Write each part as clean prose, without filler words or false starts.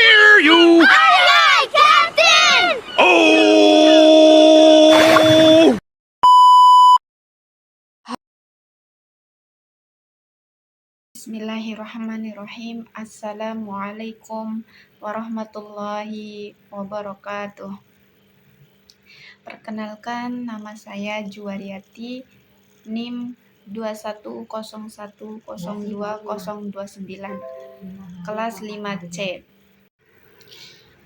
dare you! Aye, Captain! Oh! Bismillahirrahmanirrahim. Assalamualaikum warahmatullahi wabarakatuh. Perkenalkan, nama saya Juwariati, NIM 210102029, kelas 5C.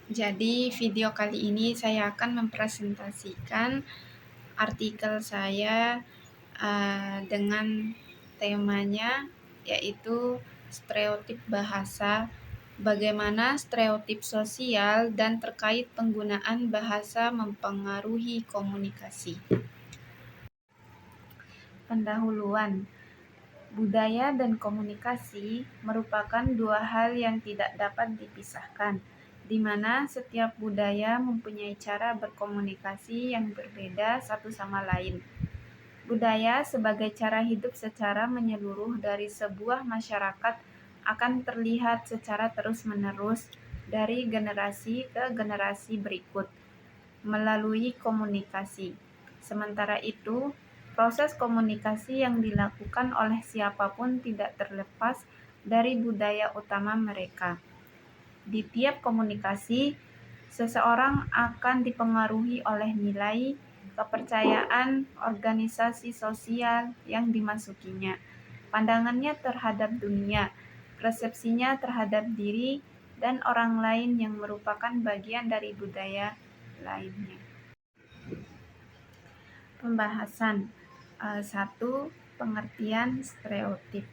Jadi video kali ini saya akan mempresentasikan artikel saya dengan temanya yaitu stereotip bahasa, bagaimana stereotip sosial dan terkait penggunaan bahasa mempengaruhi komunikasi. Pendahuluan. Budaya dan komunikasi merupakan dua hal yang tidak dapat dipisahkan, di mana setiap budaya mempunyai cara berkomunikasi yang berbeda satu sama lain. Budaya sebagai cara hidup secara menyeluruh dari sebuah masyarakat akan terlihat secara terus-menerus dari generasi ke generasi berikut melalui komunikasi. Sementara itu, proses komunikasi yang dilakukan oleh siapapun tidak terlepas dari budaya utama mereka. Di tiap komunikasi, seseorang akan dipengaruhi oleh nilai, kepercayaan, organisasi sosial yang dimasukinya, pandangannya terhadap dunia, persepsinya terhadap diri dan orang lain yang merupakan bagian dari budaya lainnya. Pembahasan 1. Pengertian stereotip.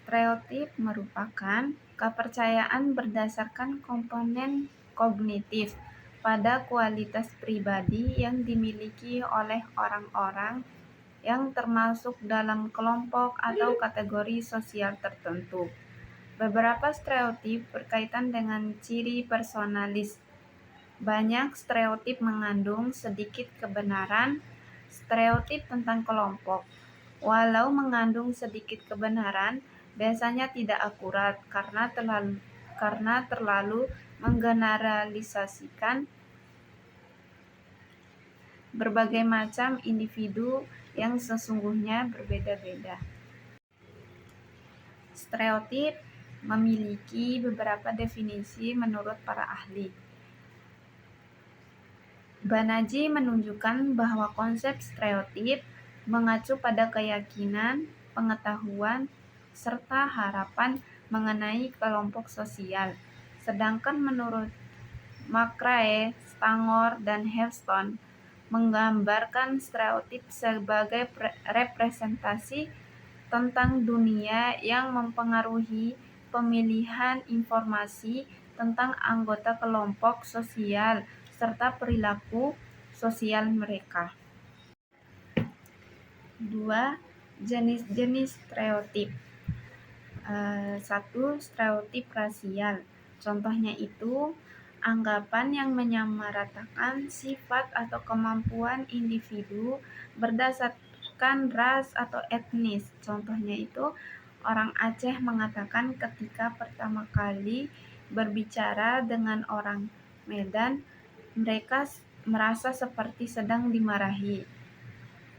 Stereotip merupakan kepercayaan berdasarkan komponen kognitif pada kualitas pribadi yang dimiliki oleh orang-orang yang termasuk dalam kelompok atau kategori sosial tertentu. Beberapa stereotip berkaitan dengan ciri personalis. Banyak stereotip mengandung sedikit kebenaran. Stereotip tentang kelompok, walau mengandung sedikit kebenaran, biasanya tidak akurat karena terlalu menggeneralisasikan berbagai macam individu yang sesungguhnya berbeda-beda. Stereotip memiliki beberapa definisi menurut para ahli. Banerjee menunjukkan bahwa konsep stereotip mengacu pada keyakinan, pengetahuan, serta harapan mengenai kelompok sosial. Sedangkan menurut McRae, Stangor, dan Helston menggambarkan stereotip sebagai representasi tentang dunia yang mempengaruhi pemilihan informasi tentang anggota kelompok sosial serta perilaku sosial mereka. 2. Jenis-jenis stereotip. 1. Stereotip rasial. Contohnya itu anggapan yang menyamaratakan sifat atau kemampuan individu berdasarkan ras atau etnis. Contohnya itu orang Aceh mengatakan ketika pertama kali berbicara dengan orang Medan, mereka merasa seperti sedang dimarahi.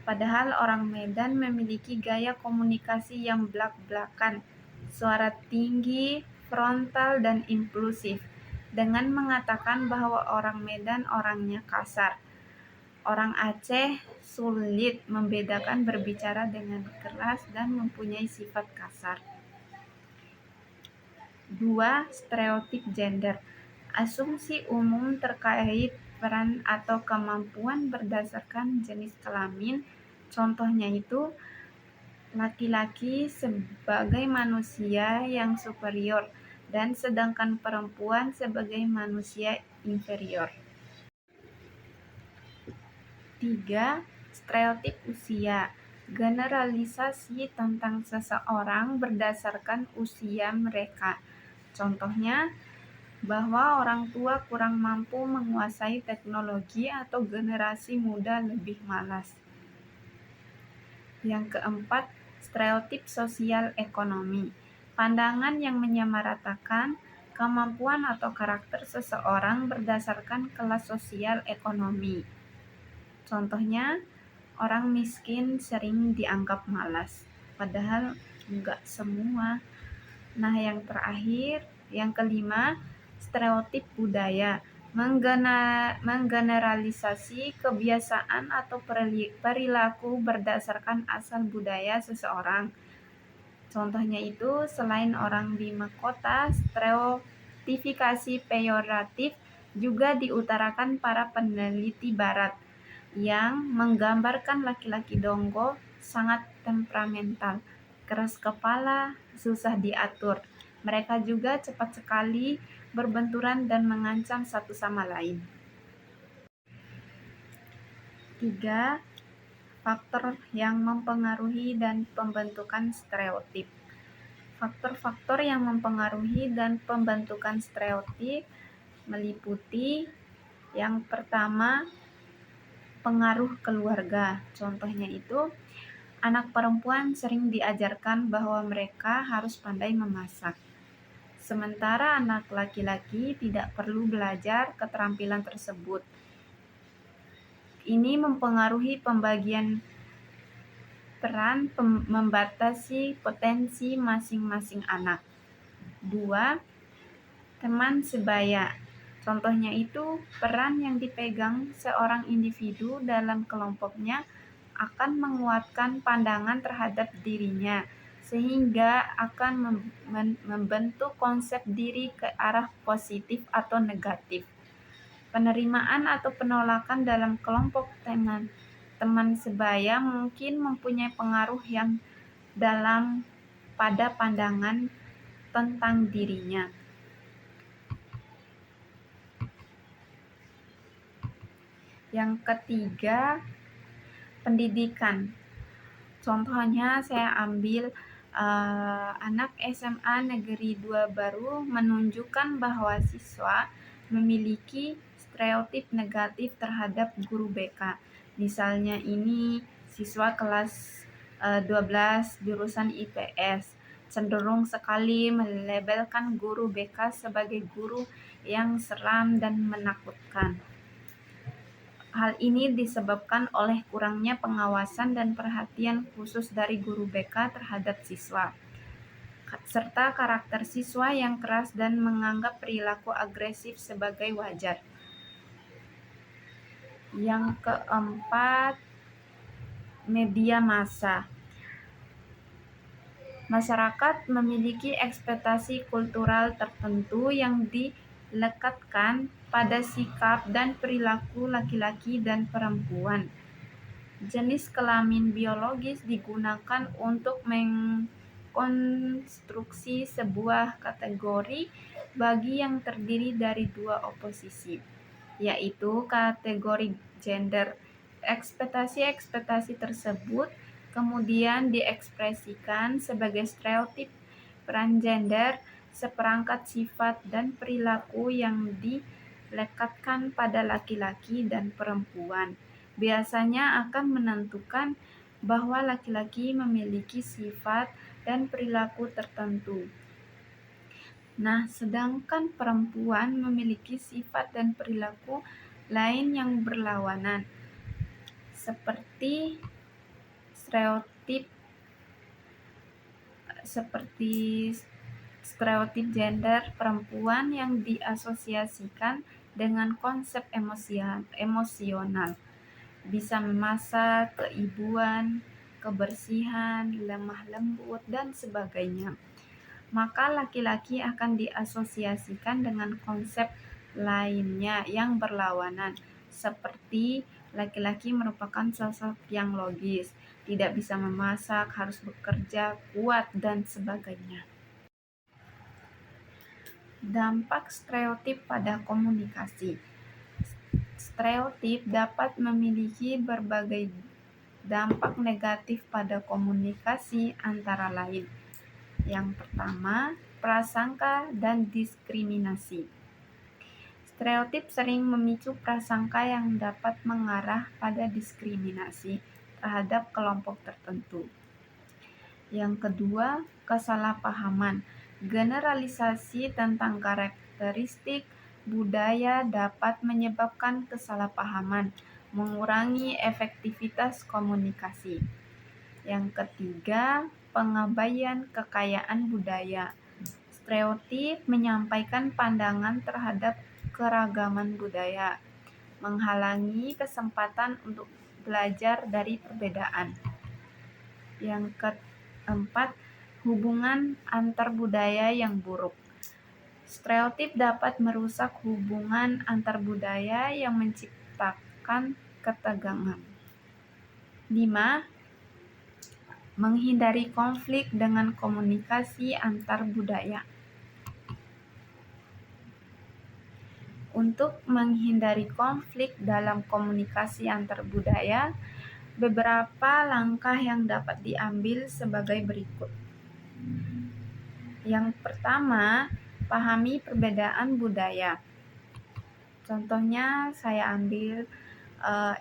Padahal orang Medan memiliki gaya komunikasi yang blak-blakan, suara tinggi, frontal, dan impulsif, dengan mengatakan bahwa orang Medan orangnya kasar. Orang Aceh sulit membedakan berbicara dengan keras dan mempunyai sifat kasar. 2. Stereotip gender. Asumsi umum terkait peran atau kemampuan berdasarkan jenis kelamin. Contohnya itu laki-laki sebagai manusia yang superior dan sedangkan perempuan sebagai manusia inferior. 3. Stereotip usia. Generalisasi tentang seseorang berdasarkan usia mereka. Contohnya, bahwa orang tua kurang mampu menguasai teknologi atau generasi muda lebih malas. Yang keempat, stereotip sosial ekonomi. Pandangan yang menyamaratakan kemampuan atau karakter seseorang berdasarkan kelas sosial ekonomi. Contohnya, orang miskin sering dianggap malas, padahal enggak semua. Nah, yang terakhir, yang kelima, stereotip budaya. Menggeneralisasi kebiasaan atau perilaku berdasarkan asal budaya seseorang. Contohnya itu, selain orang di mahkota, stereotifikasi peyoratif juga diutarakan para peneliti barat yang menggambarkan laki-laki Donggo sangat temperamental, keras kepala, susah diatur. Mereka juga cepat sekali berbenturan dan mengancam satu sama lain. 3. Faktor yang mempengaruhi dan pembentukan stereotip. Faktor-faktor yang mempengaruhi dan pembentukan stereotip meliputi yang pertama, pengaruh keluarga. Contohnya itu, anak perempuan sering diajarkan bahwa mereka harus pandai memasak. Sementara anak laki-laki tidak perlu belajar keterampilan tersebut. Ini mempengaruhi pembagian peran membatasi potensi masing-masing anak. 2. Teman sebaya. Contohnya itu, peran yang dipegang seorang individu dalam kelompoknya akan menguatkan pandangan terhadap dirinya, sehingga akan membentuk konsep diri ke arah positif atau negatif. Penerimaan atau penolakan dalam kelompok teman sebaya mungkin mempunyai pengaruh yang dalam pada pandangan tentang dirinya. Yang ketiga, pendidikan. Contohnya saya ambil anak SMA Negeri 2 Baru menunjukkan bahwa siswa memiliki stereotip negatif terhadap guru BK. Misalnya ini siswa kelas 12 jurusan IPS cenderung sekali melabelkan guru BK sebagai guru yang seram dan menakutkan. Hal ini disebabkan oleh kurangnya pengawasan dan perhatian khusus dari guru BK terhadap siswa, serta karakter siswa yang keras dan menganggap perilaku agresif sebagai wajar. Yang keempat, media massa. Masyarakat memiliki ekspektasi kultural tertentu yang dilekatkan pada sikap dan perilaku laki-laki dan perempuan. Jenis kelamin biologis digunakan untuk mengkonstruksi sebuah kategori bagi yang terdiri dari dua oposisi, yaitu kategori gender. Ekspektasi-ekspektasi tersebut kemudian diekspresikan sebagai stereotip peran gender, seperangkat sifat dan perilaku yang dilekatkan pada laki-laki dan perempuan. Biasanya akan menentukan bahwa laki-laki memiliki sifat dan perilaku tertentu. Nah, sedangkan perempuan memiliki sifat dan perilaku lain yang berlawanan, seperti stereotip gender perempuan yang diasosiasikan dengan konsep emosional, bisa memasak, keibuan, kebersihan, lemah lembut, dan sebagainya. Maka laki-laki akan diasosiasikan dengan konsep lainnya yang berlawanan, seperti laki-laki merupakan sosok yang logis, tidak bisa memasak, harus bekerja, kuat, dan sebagainya. Dampak stereotip pada komunikasi. Stereotip dapat memiliki berbagai dampak negatif pada komunikasi, antara lain. Yang pertama, prasangka dan diskriminasi. Stereotip sering memicu prasangka yang dapat mengarah pada diskriminasi terhadap kelompok tertentu. Yang kedua, kesalahpahaman. Generalisasi tentang karakteristik budaya dapat menyebabkan kesalahpahaman, mengurangi efektivitas komunikasi. Yang ketiga, pengabaian kekayaan budaya. Stereotip menyampaikan pandangan terhadap keragaman budaya, menghalangi kesempatan untuk belajar dari perbedaan. Yang keempat, hubungan antar budaya yang buruk. Stereotip dapat merusak hubungan antar budaya yang menciptakan ketegangan. 5. Menghindari konflik dengan komunikasi antar budaya. Untuk menghindari konflik dalam komunikasi antar budaya, beberapa langkah yang dapat diambil sebagai berikut. Yang pertama, pahami perbedaan budaya. Contohnya saya ambil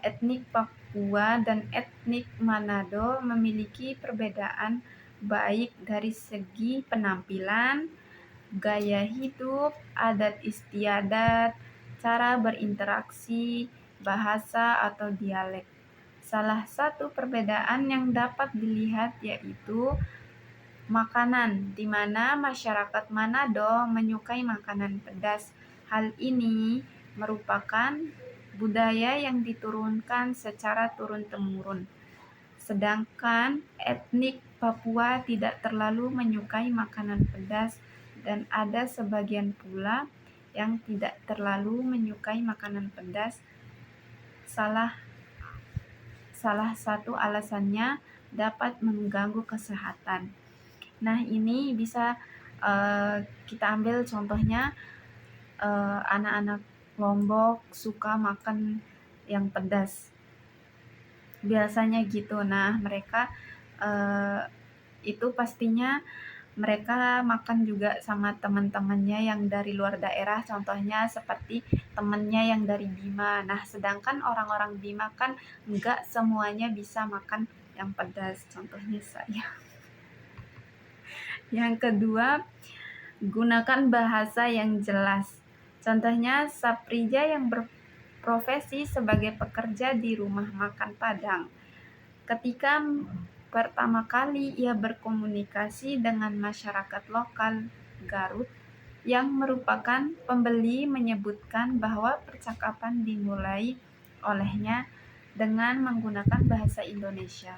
etnik Papua dan etnik Manado memiliki perbedaan baik dari segi penampilan, gaya hidup, adat istiadat, cara berinteraksi, bahasa atau dialek. Salah satu perbedaan yang dapat dilihat yaitu makanan, di mana masyarakat Manado menyukai makanan pedas. Hal ini merupakan budaya yang diturunkan secara turun-temurun. Sedangkan etnik Papua tidak terlalu menyukai makanan pedas dan ada sebagian pula yang tidak terlalu menyukai makanan pedas. Salah satu alasannya dapat mengganggu kesehatan. Nah, ini bisa kita ambil contohnya anak-anak Lombok suka makan yang pedas. Biasanya gitu. Nah, mereka itu pastinya mereka makan juga sama teman-temannya yang dari luar daerah, contohnya seperti temannya yang dari Bima. Nah, sedangkan orang-orang Bima kan enggak semuanya bisa makan yang pedas, contohnya saya. Yang kedua, gunakan bahasa yang jelas. Contohnya Saprija yang berprofesi sebagai pekerja di rumah makan Padang. Ketika pertama kali ia berkomunikasi dengan masyarakat lokal Garut yang merupakan pembeli, menyebutkan bahwa percakapan dimulai olehnya dengan menggunakan bahasa Indonesia,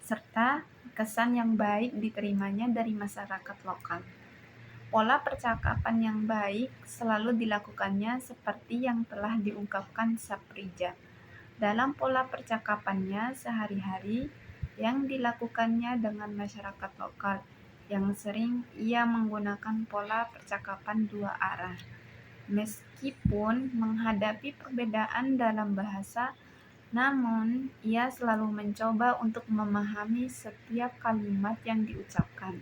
serta kesan yang baik diterimanya dari masyarakat lokal. Pola percakapan yang baik selalu dilakukannya seperti yang telah diungkapkan Saprija dalam pola percakapannya sehari-hari yang dilakukannya dengan masyarakat lokal, yang sering ia menggunakan pola percakapan dua arah. Meskipun menghadapi perbedaan dalam bahasa, namun ia selalu mencoba untuk memahami setiap kalimat yang diucapkan.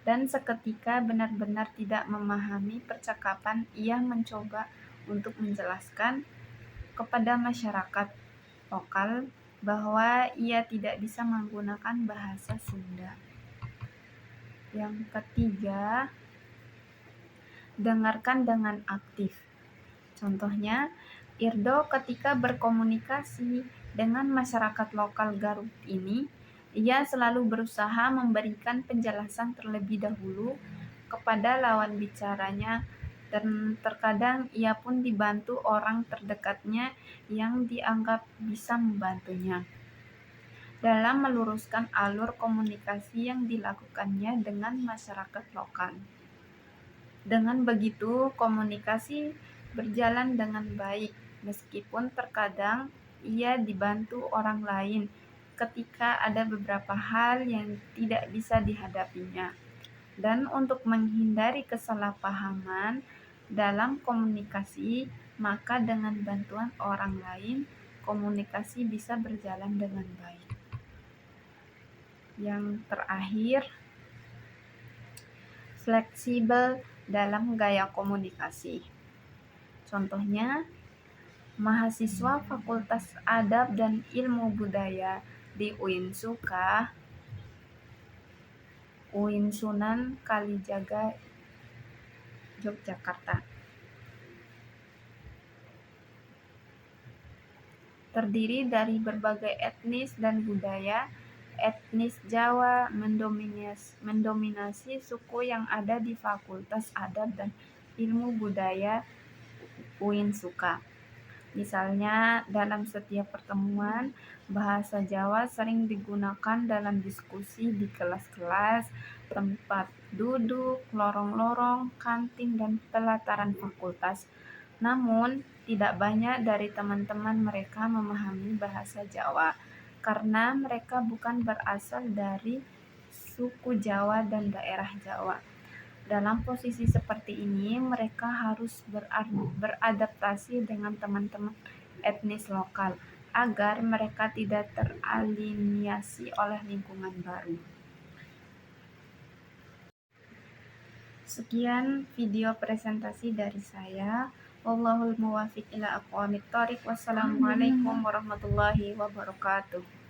Dan seketika benar-benar tidak memahami percakapan, ia mencoba untuk menjelaskan kepada masyarakat lokal bahwa ia tidak bisa menggunakan bahasa Sunda. Yang ketiga, dengarkan dengan aktif. Contohnya, Irdo ketika berkomunikasi dengan masyarakat lokal Garut ini, ia selalu berusaha memberikan penjelasan terlebih dahulu kepada lawan bicaranya, dan terkadang ia pun dibantu orang terdekatnya yang dianggap bisa membantunya dalam meluruskan alur komunikasi yang dilakukannya dengan masyarakat lokal. Dengan begitu, komunikasi berjalan dengan baik, meskipun terkadang ia dibantu orang lain ketika ada beberapa hal yang tidak bisa dihadapinya. Dan untuk menghindari kesalahpahaman dalam komunikasi, maka dengan bantuan orang lain, komunikasi bisa berjalan dengan baik. Yang terakhir, fleksibel dalam gaya komunikasi. Contohnya, mahasiswa Fakultas Adab dan Ilmu Budaya di UIN Suka UIN Sunan Kalijaga, Yogyakarta. Terdiri dari berbagai etnis dan budaya. Etnis Jawa mendominasi suku yang ada di Fakultas Adab dan Ilmu Budaya UIN Suka. Misalnya, dalam setiap pertemuan, bahasa Jawa sering digunakan dalam diskusi di kelas-kelas, tempat duduk, lorong-lorong, kantin, dan pelataran fakultas. Namun, tidak banyak dari teman-teman mereka memahami bahasa Jawa karena mereka bukan berasal dari suku Jawa dan daerah Jawa. Dalam posisi seperti ini, mereka harus beradaptasi dengan teman-teman etnis lokal agar mereka tidak teraliniasi oleh lingkungan baru. Sekian video presentasi dari saya. Wallahul muwaffiq ila aqwamit thoriq. Wassalamualaikum warahmatullahi wabarakatuh.